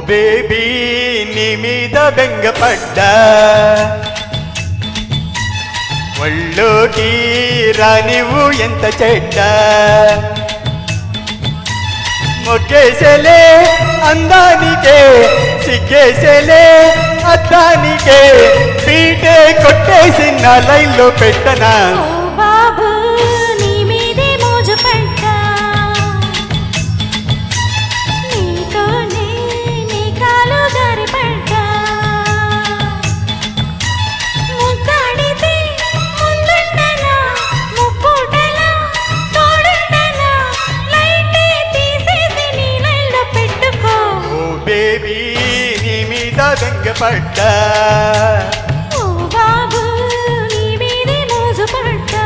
baby నీ మీద బెంగపడ్డా ఒళ్ళోకి రానివ్వు ఎంత చెడ్డ మొక్కేసలే అందానికే సిగ్గేసలే అద్దానికే పీటే కొట్టేసి నా లైన్లో పెట్టనా బాబు నీ మీదే మోజు పడ్డా నీతోనే నీ కాలు జారి పడ్డా ముద్దాడితే ముందుండనా ముక్కుటలా తోడుండనా లైటే తీసేసి నీ లైన్లో పెట్టుకో ఓ బేబీ నీ మీద బెంగపడ్డా ఓ బాబు నీ మీదే మోజు పడ్డా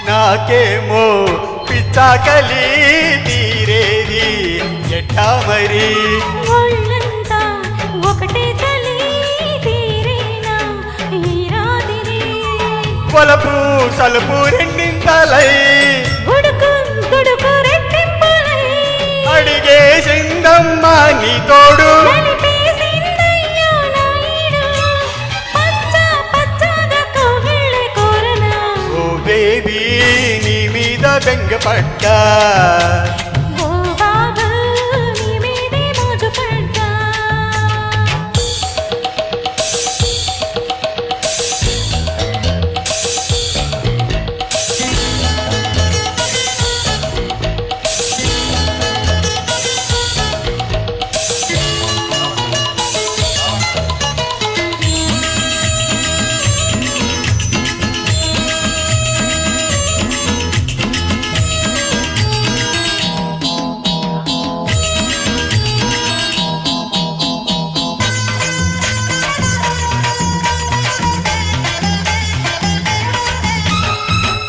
నాకేమో పిచ్చాకలి తీరేది ఎట్టా మరి ఒళ్ళంతా ఒకటే చలి తీరేనా ఈ రాత్రి పొలపు సలుపు రెండింతలై గుడుకు గుడుకు రెట్టింపులై అడిగేసిందమ్మా నీ తోడు నలిపేసిందయ్యో నాయుడు పచ్చ పచ్చగా కౌగిళ్ళే కోరనా ఓ బేబీ నీ మీద బెంగపడ్డా ఓ బాబు నీ మీదే మోజు పడ్డా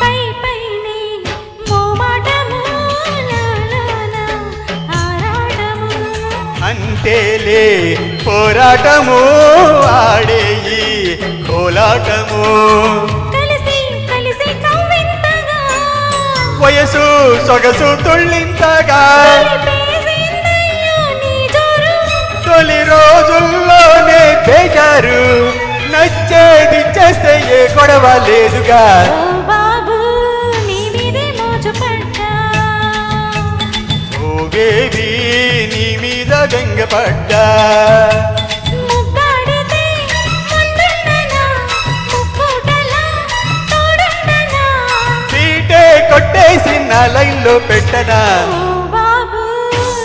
పై పైనే మోమాటము లాలానా ఆరాటము అంతేలే పోరాటము ఆడేయి కోలాటము కలిసి కలిసి కవ్వింతగా వయసు సొగసు తుళ్ళింతగా కలిపేసిందయ్యో నీ జోరు తొలి రోజుల్లోనే బేజారు నచ్చేది చేస్తే ఏ గొడవ లేదుగా ఓ బాబు నీ మీదే మోజు పడ్డా ఓ బేబీ నీ మీద బెంగపడ్డా ముద్దాడితే ముందుండనా ముక్కుటలా తోడుండనా పీటే కొట్టేసి నా లైన్లో పెట్టనా ఓ బాబు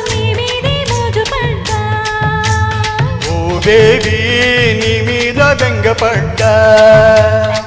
నీ మీదే మోజు పడ్డా ఓ బేబీ నీ మీద బెంగపడ్డా